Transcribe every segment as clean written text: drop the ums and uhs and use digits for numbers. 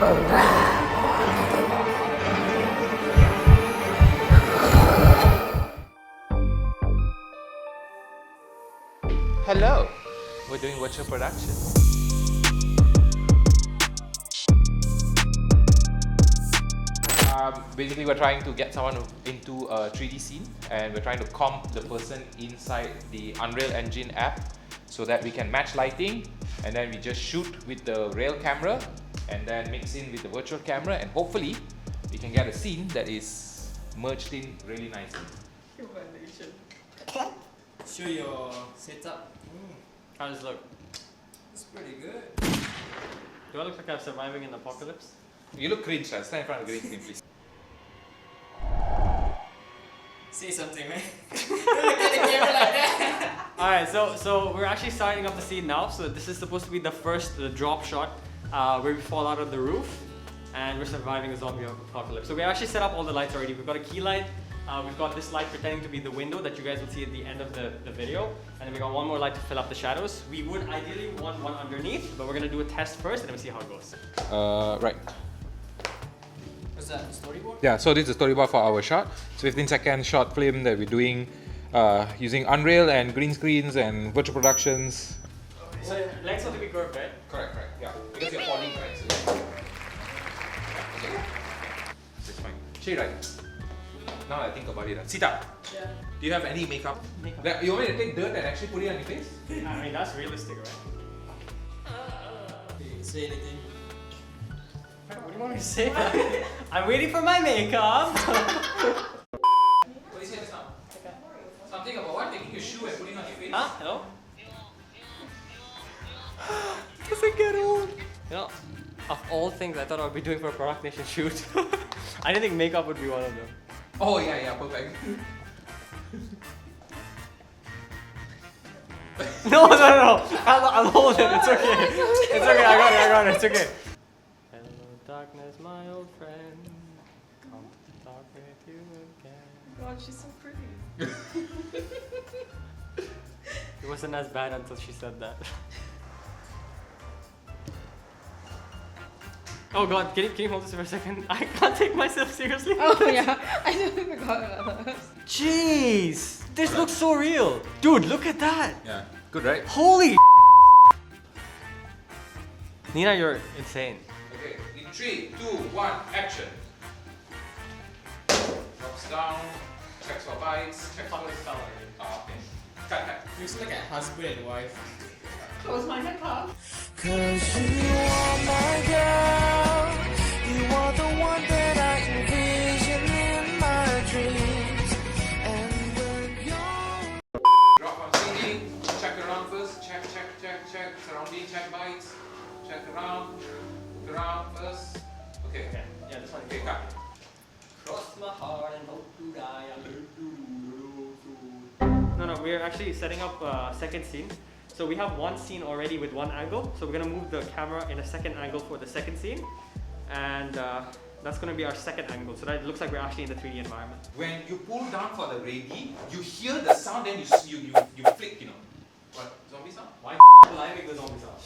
Hello, we're doing virtual production. Basically, we're trying to get someone into a 3D scene, and we're trying to comp the person inside the Unreal Engine app so that we can match lighting, and then we just shoot with the real camera and then mix in with the virtual camera, and hopefully we can get a scene that is merged in really nicely. Show your setup. How does it look? It's pretty good. Do I look like I'm surviving an apocalypse? You look cringe, stand in front of the green screen, please. Say something, man. Don't look at the camera like that. Alright, so we're actually starting up the scene now. So this is supposed to be the first drop shot where we fall out of the roof and we're surviving a zombie apocalypse. So we actually set up all the lights already. We've got a key light. We've got this light pretending to be the window that you guys will see at the end of the video. And then we got one more light to fill up the shadows. We would ideally want one underneath, but we're gonna do a test first and then we'll see how it goes. Right. What's that, the storyboard? Yeah, so this is the storyboard for our shot. It's 15-second short film that we're doing using Unreal and green screens and virtual productions. So legs have to be curved, right? Correct, yeah. Because you're falling, right? So okay. It's fine. Shade right. Now I think about it. Sita, Yeah. do you have any makeup? Like, you want me to take dirt and actually put it on your face? I mean, that's realistic, right? Okay, say anything. What do you want me to say? I'm waiting for my makeup. What is it now? Something about what? Taking your shoe and putting it on your face? Huh? Hello? Doesn't get old. You know, of all things I thought I would be doing for a Product Nation shoot, I didn't think makeup would be one of them. Oh yeah, perfect. No. I'll hold it. It's okay. It's okay. I got it. It's okay. Hello, darkness, my old friend. Come to talk with you again. God, she's so pretty. It wasn't as bad until she said that. Oh God, can you hold this for a second? I can't take myself seriously. Oh yeah, I totally forgot about that. Jeez, this looks so real. Dude, look at that. Yeah, good, right? Holy Nina, you're insane. Okay, in 3, 2, 1, action. Drops down, checks for bites, checks for oh, okay. Cut. You look like a husband and wife. Close my hip hop. Cause you are my girl. You are the one that I envision in my dreams. And when you're Drop on singing, check around first, check, surrounding, check bites, check around first. Okay. Yeah, this one. Okay, cut. Cross my heart and hope to die. No, we're actually setting up a second scene. So we have one scene already with one angle. So we're gonna move the camera in a second angle for the second scene. And that's gonna be our second angle. So that it looks like we're actually in the 3D environment. When you pull down for the ready, you hear the sound, then you flick, you know. What? Zombie sound? Why the will I make the zombie sound?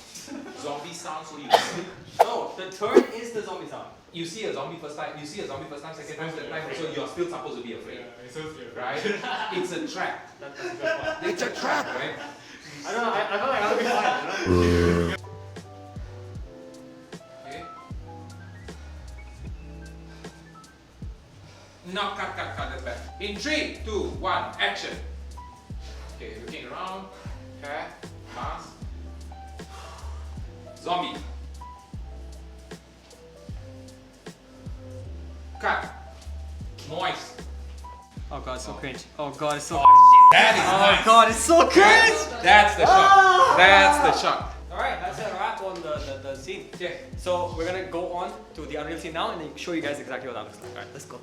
Zombie sound, so you flick. No, the turn is the zombie sound. You see a zombie first time, second time, third time, so you're still supposed to be afraid. Right? It's a trap. That's a good point. It's a trap, right? I don't know, I feel like I'll be fine, you know? Okay. No, cut, that's bad. In 3, 2, 1, action. Okay, looking around. Okay, mask. Zombie. Cut. Moist. Oh God, it's so cringe. Oh God, it's so That is nice. Oh God, it's so cringe! That's the shot. That's the shot. Alright, that's a wrap on the scene. Okay, so we're gonna go on to the Unreal scene now and then show you guys exactly what that looks like. Alright, let's go.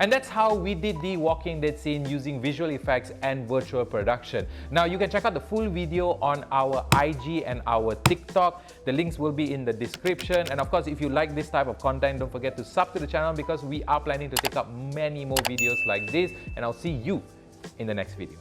And that's how we did the Walking Dead scene using visual effects and virtual production. Now you can check out the full video on our IG and our TikTok. The links will be in the description. And of course, if you like this type of content, don't forget to sub to the channel because we are planning to take up many more videos like this. And I'll see you in the next video.